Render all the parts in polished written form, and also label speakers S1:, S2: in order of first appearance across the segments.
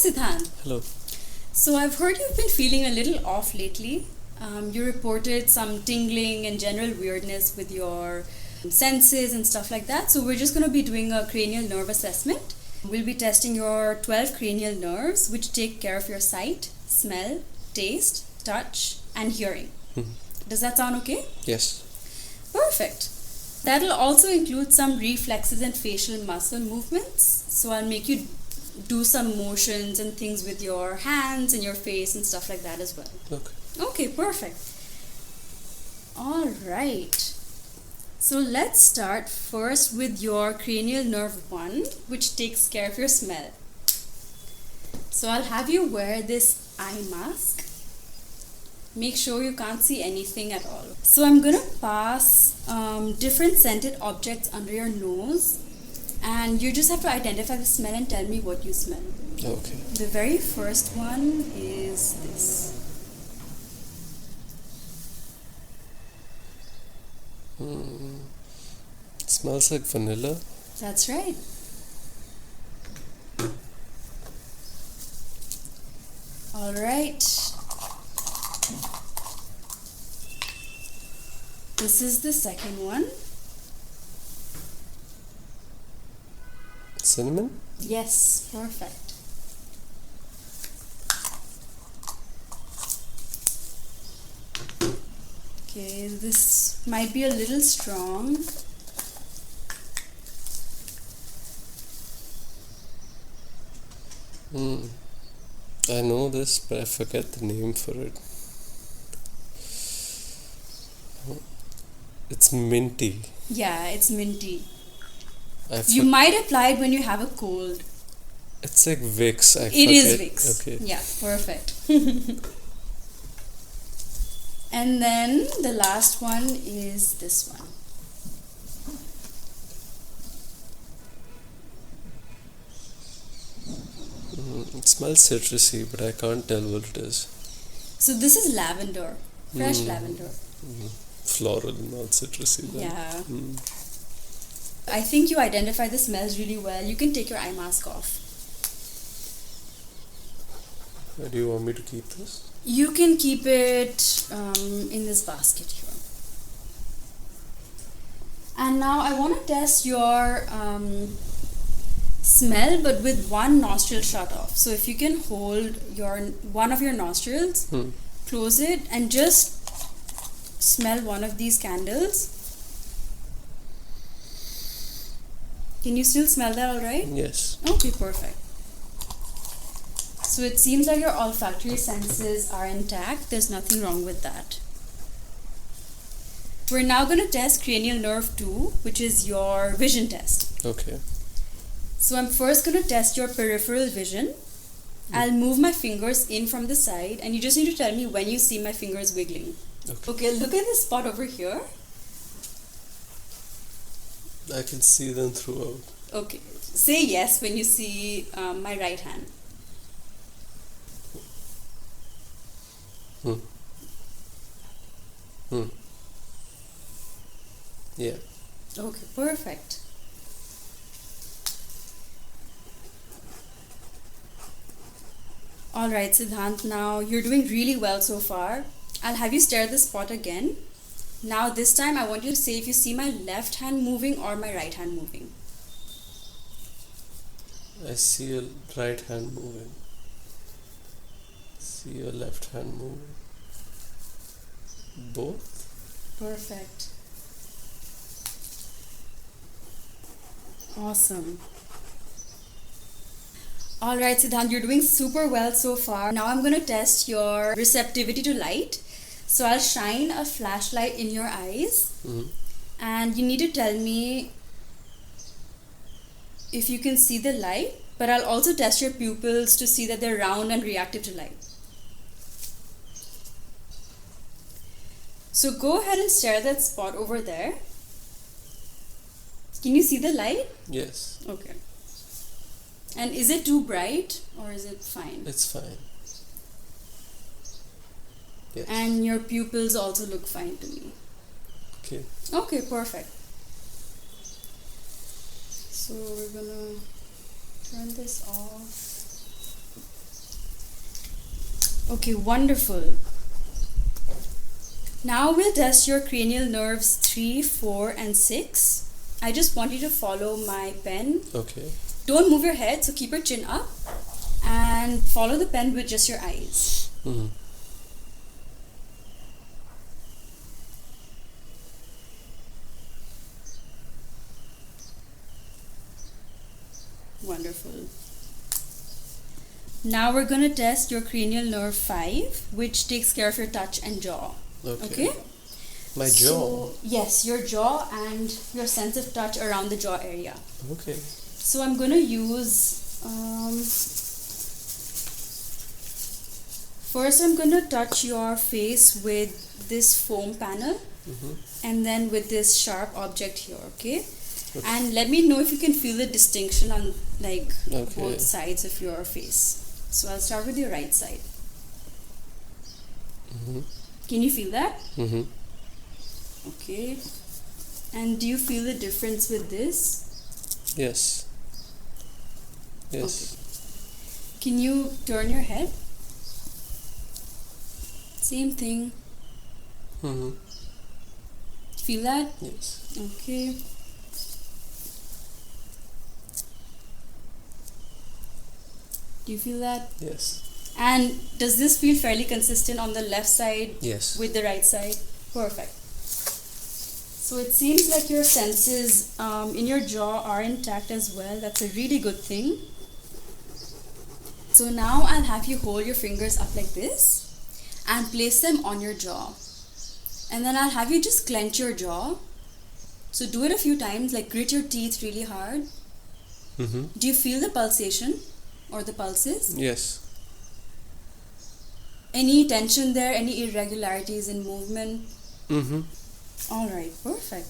S1: Siddhant.
S2: Hello.
S1: So I've heard you've been feeling a little off lately. You reported some tingling and general weirdness with your senses and stuff like that. So we're just going to be doing a cranial nerve assessment. We'll be testing your 12 cranial nerves, which take care of your sight, smell, taste, touch, and hearing. Does that sound okay?
S2: Yes.
S1: Perfect. That'll also include some reflexes and facial muscle movements. So I'll make you do some motions and things with your hands and your face and stuff like that as well.
S2: Okay.
S1: Okay, perfect. All right. So let's start first with your cranial nerve 1, which takes care of your smell. So I'll have you wear this eye mask. Make sure you can't see anything at all. So I'm going to pass different scented objects under your nose, and you just have to identify the smell and tell me what you smell.
S2: Okay.
S1: The very first one is this.
S2: It smells like vanilla.
S1: That's right. All right. This is the second one.
S2: Cinnamon?
S1: Yes, perfect. Okay, this might be a little strong.
S2: I know this, but I forget the name for it. It's minty.
S1: Yeah, it's minty. You might apply it when you have a cold.
S2: It's like Vicks.
S1: It is Vicks.
S2: Okay.
S1: Yeah, perfect. And then the last one is this one.
S2: It smells citrusy, but I can't tell what it is.
S1: So this is lavender, fresh lavender.
S2: Floral, not citrusy. Then.
S1: Yeah. I think you identify the smells really well. You can take your eye mask off.
S2: Do you want me to keep this?
S1: You can keep it in this basket here. And now I want to test your smell, but with one nostril shut off. So if you can hold one of your nostrils, close it, and just smell one of these candles. Can you still smell that all right?
S2: Yes.
S1: Okay, perfect. So it seems like your olfactory senses are intact. There's nothing wrong with that. We're now going to test cranial nerve 2, which is your vision test.
S2: Okay.
S1: So I'm first going to test your peripheral vision. I'll move my fingers in from the side, and you just need to tell me when you see my fingers wiggling. Okay, look at this spot over here.
S2: I can see them throughout.
S1: Okay, say yes when you see my right hand.
S2: Yeah.
S1: Okay, perfect. Alright, Siddhant, now you're doing really well so far. I'll have you stare at the spot again. Now this time I want you to say if you see my left hand moving or my right hand moving.
S2: I see your right hand moving. See your left hand moving. Both?
S1: Perfect. Awesome. Alright, Siddhant, you're doing super well so far. Now I'm going to test your receptivity to light. So I'll shine a flashlight in your eyes, and you need to tell me if you can see the light, but I'll also test your pupils to see that they're round and reactive to light. So go ahead and stare at that spot over there. Can you see the light?
S2: Yes.
S1: Okay. And is it too bright or is it fine?
S2: It's fine. Yes.
S1: And your pupils also look fine to me.
S2: Okay.
S1: Okay, perfect. So we're gonna turn this off. Okay, wonderful. Now we'll test your cranial nerves 3, 4, and 6. I just want you to follow my pen.
S2: Okay.
S1: Don't move your head, so keep your chin up and follow the pen with just your eyes.
S2: Mm-hmm.
S1: Wonderful. Now we're going to test your cranial nerve 5, which takes care of your touch and jaw.
S2: Okay. My jaw.
S1: So, yes, your jaw and your sense of touch around the jaw area.
S2: Okay.
S1: So I'm going to use... first I'm going to touch your face with this foam panel.
S2: Mm-hmm.
S1: And then with this sharp object here, okay?
S2: Okay.
S1: And let me know if you can feel the distinction on
S2: Okay.
S1: both sides of your face. So I'll start with your right side.
S2: Mm-hmm.
S1: Can you feel that?
S2: Mm-hmm.
S1: Okay. And do you feel the difference with this?
S2: Yes. Yes.
S1: Okay. Can you turn your head? Same thing.
S2: Mm-hmm.
S1: Feel that?
S2: Yes.
S1: Okay. Do you feel that?
S2: Yes.
S1: And does this feel fairly consistent on the left side
S2: Yes.
S1: with the right side? Perfect. So it seems like your senses in your jaw are intact as well. That's a really good thing. So now I'll have you hold your fingers up like this and place them on your jaw. And then I'll have you just clench your jaw. So do it a few times, like grit your teeth really hard.
S2: Mm-hmm.
S1: Do you feel the pulsation or the pulses?
S2: Yes.
S1: Any tension there, any irregularities in movement?
S2: Mm-hmm.
S1: All right, perfect.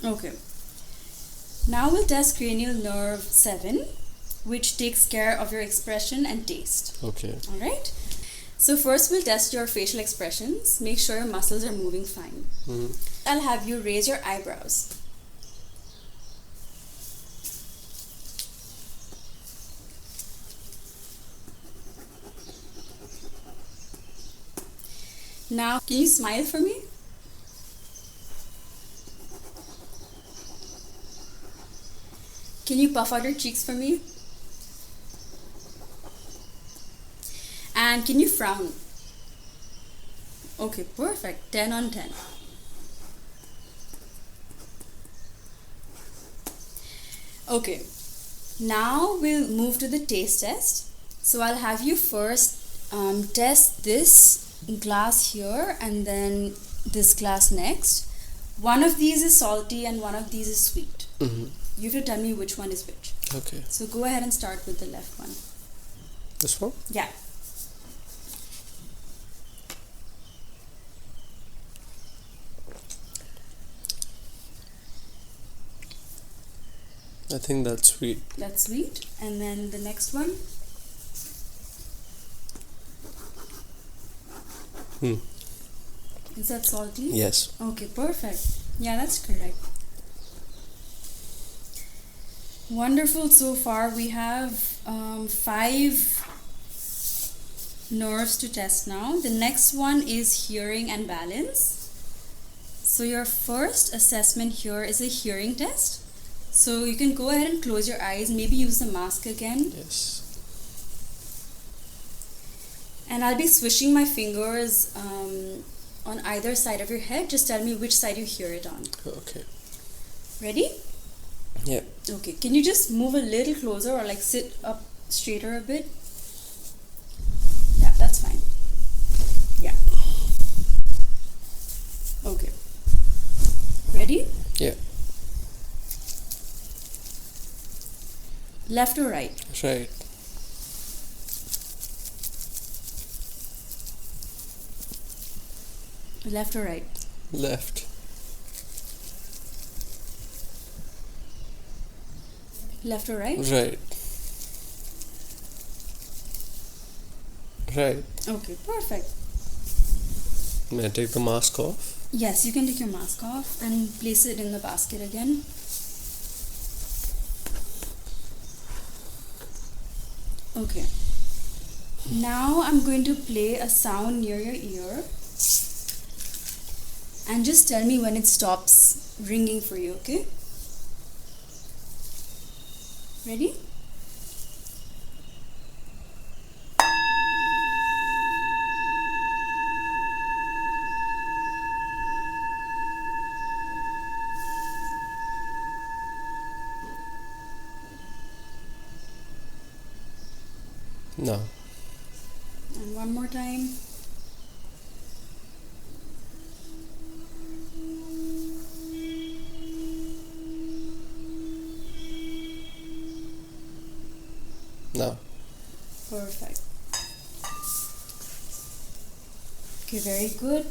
S1: Okay. Now we'll test cranial nerve 7, which takes care of your expression and taste.
S2: Okay.
S1: All right? So first we'll test your facial expressions. Make sure your muscles are moving fine.
S2: Mm-hmm.
S1: I'll have you raise your eyebrows. Now, can you smile for me? Can you puff out your cheeks for me? And can you frown? Okay, perfect. 10 on 10. Okay, now we'll move to the taste test. So I'll have you first test this glass here and then this glass next. One of these is salty and one of these is sweet.
S2: Mm-hmm.
S1: You have to tell me which one is which.
S2: Okay.
S1: So go ahead and start with the left one.
S2: This one?
S1: Yeah.
S2: I think that's sweet.
S1: That's sweet. And then the next one. Is that salty?
S2: Yes.
S1: Okay, perfect. Yeah, that's correct. Wonderful. So far we have 5 nerves to test now. The next one is hearing and balance. So your first assessment here is a hearing test. So you can go ahead and close your eyes, maybe use the mask again.
S2: Yes.
S1: And I'll be swishing my fingers on either side of your head. Just tell me which side you hear it on.
S2: Okay.
S1: Ready?
S2: Yeah.
S1: Okay, can you just move a little closer or like sit up straighter a bit? Yeah, that's fine. Yeah. Okay. Ready?
S2: Yeah.
S1: Left or right?
S2: Right.
S1: Left or right?
S2: Left.
S1: Left or right?
S2: Right. Right.
S1: Okay, perfect.
S2: May I take the mask off?
S1: Yes, you can take your mask off and place it in the basket again. Okay. Now I'm going to play a sound near your ear. And just tell me when it stops ringing for you, okay? Ready?
S2: No.
S1: And one more time.
S2: No.
S1: Perfect. Okay, very good.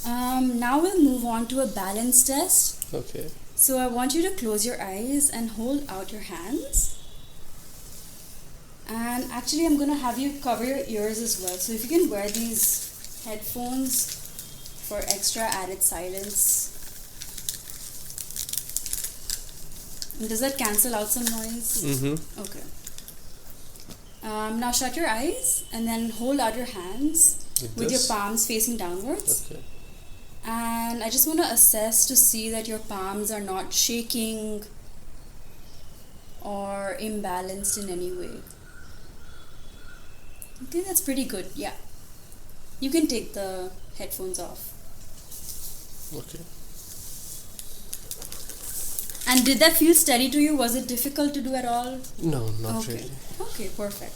S1: Now we'll move on to a balance test.
S2: Okay.
S1: So I want you to close your eyes and hold out your hands. And actually I'm going to have you cover your ears as well. So if you can wear these headphones for extra added silence. And does that cancel out some noise?
S2: Mm-hmm.
S1: Okay. Now shut your eyes and then hold out your hands with your palms facing downwards.
S2: Okay.
S1: And I just want to assess to see that your palms are not shaking or imbalanced in any way. Okay, that's pretty good. Yeah. You can take the headphones off.
S2: Okay.
S1: And did that feel steady to you? Was it difficult to do at all?
S2: No, not
S1: Okay.
S2: really.
S1: Okay, perfect.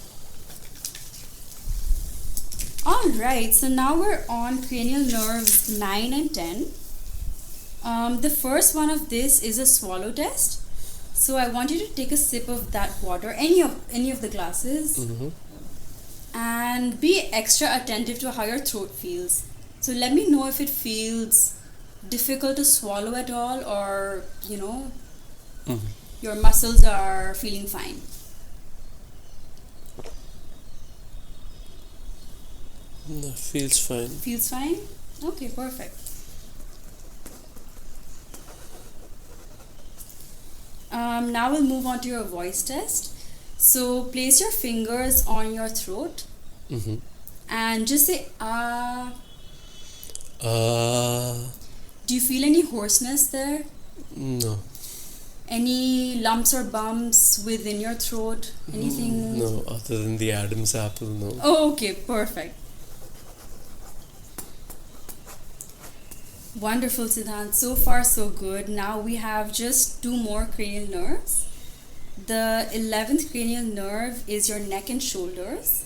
S1: Alright, so now we're on cranial nerves 9 and 10. The first one of this is a swallow test. So I want you to take a sip of that water, any of the glasses,
S2: Mm-hmm.
S1: and be extra attentive to how your throat feels. So let me know if it feels difficult to swallow at all, or
S2: Mm-hmm.
S1: your muscles are feeling fine.
S2: No, feels fine.
S1: Feels fine? Okay, perfect. Now we'll move on to your voice test. So place your fingers on your throat
S2: Mm-hmm.
S1: and just say ah.
S2: Uh,
S1: Do you feel any hoarseness there?
S2: no.
S1: Any lumps or bumps within your throat? Anything?
S2: No, other than the Adam's apple, no.
S1: Oh, okay, perfect. Wonderful, Siddhant. So far, so good. Now we have just 2 more cranial nerves. The 11th cranial nerve is your neck and shoulders.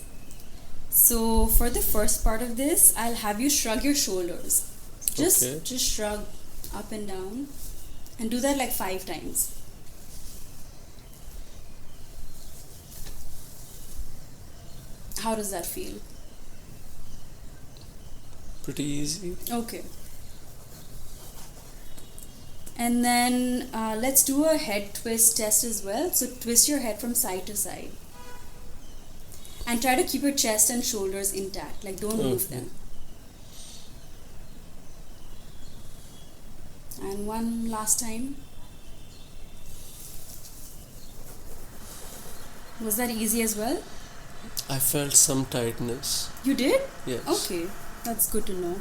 S1: So for the first part of this, I'll have you shrug your shoulders.
S2: Okay.
S1: Just shrug up and down. And do that like 5 times. How does that feel?
S2: Pretty easy.
S1: Okay. And then let's do a head twist test as well. So twist your head from side to side. And try to keep your chest and shoulders intact. Like don't move
S2: Okay.
S1: them. And one last time. Was that easy as well?
S2: I felt some tightness.
S1: You did?
S2: Yes.
S1: Okay, that's good to know.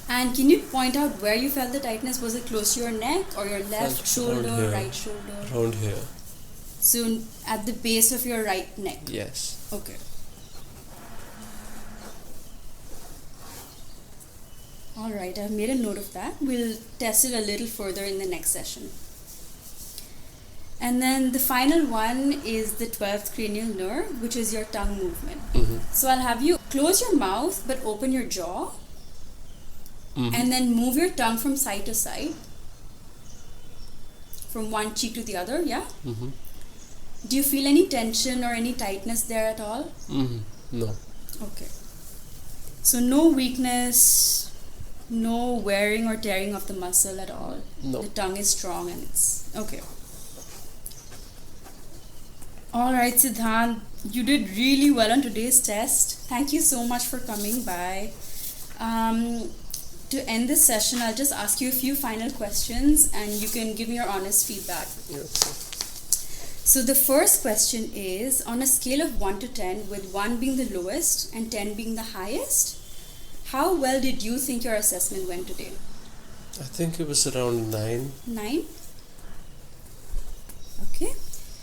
S1: And can you point out where you felt the tightness? Was it close to your neck or your left
S2: Felt around
S1: shoulder,
S2: here.
S1: right shoulder?
S2: Around here.
S1: So at the base of your right neck?
S2: Yes.
S1: Okay. Alright, I've made a note of that. We'll test it a little further in the next session. And then the final one is the 12th cranial nerve, which is your tongue movement.
S2: Mm-hmm.
S1: So I'll have you close your mouth but open your jaw.
S2: Mm-hmm.
S1: And then move your tongue from side to side. From one cheek to the other, yeah?
S2: Mm-hmm.
S1: Do you feel any tension or any tightness there at all?
S2: Mm-hmm. No.
S1: Okay. So no weakness, no wearing or tearing of the muscle at all.
S2: No.
S1: The tongue is strong and it's okay. Alright, Siddhant, you did really well on today's test. Thank you so much for coming by. To end this session, I'll just ask you a few final questions and you can give me your honest feedback.
S2: Yeah.
S1: So the first question is, on a scale of 1 to 10, with 1 being the lowest and 10 being the highest, how well did you think your assessment went today?
S2: I think it was around 9.
S1: 9? Okay.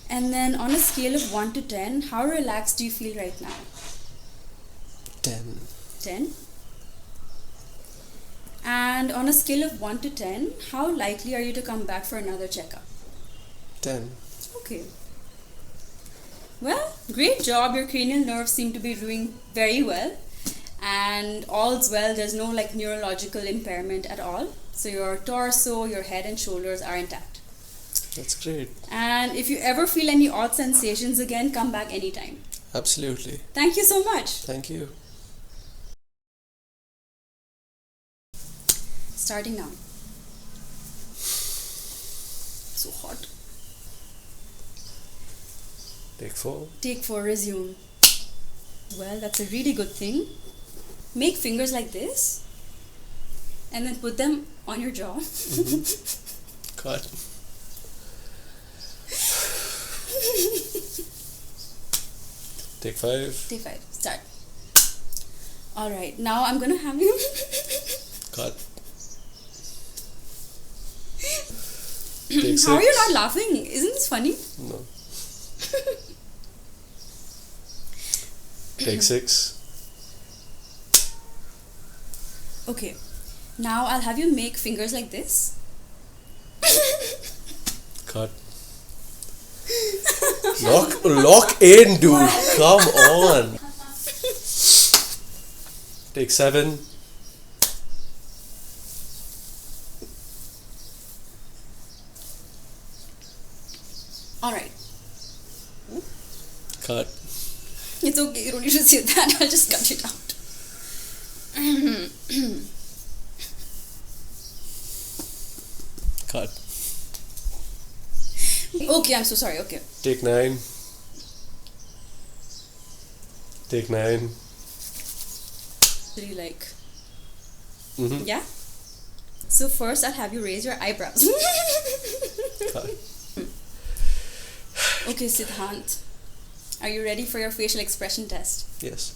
S1: And then on a scale of 1 to 10, how relaxed do you feel right now?
S2: 10.
S1: 10. And on a scale of 1 to 10, how likely are you to come back for another checkup?
S2: 10.
S1: Okay. Well, great job. Your cranial nerves seem to be doing very well. And all's well. There's no neurological impairment at all. So your torso, your head and shoulders are intact.
S2: That's great.
S1: And if you ever feel any odd sensations again, come back anytime.
S2: Absolutely.
S1: Thank you so much.
S2: Thank you.
S1: Starting now. So hot.
S2: Take 4.
S1: Take 4, resume. Well, that's a really good thing. Make fingers like this and then put them on your jaw.
S2: Cut. Take 5.
S1: Take 5. Start. Alright, now I'm gonna have you.
S2: Cut. Take 6.
S1: How are you not laughing? Isn't this funny?
S2: No. Take 6.
S1: Okay. Now I'll have you make fingers like this.
S2: Cut. Lock in, dude. Come on. Take 7.
S1: Alright.
S2: Cut.
S1: It's okay, you don't need to say that. I'll just cut it out.
S2: Cut.
S1: Okay, I'm so sorry. Okay.
S2: Take 9. Take 9.
S1: Really like.
S2: Mm-hmm.
S1: Yeah? So first I'll have you raise your eyebrows.
S2: Cut.
S1: Okay, Siddhant. Are you ready for your facial expression test?
S2: Yes.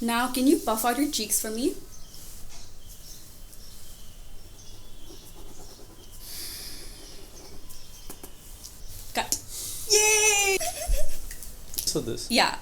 S1: Now, can you puff out your cheeks for me? Cut. Yay!
S2: So this.
S1: Yeah.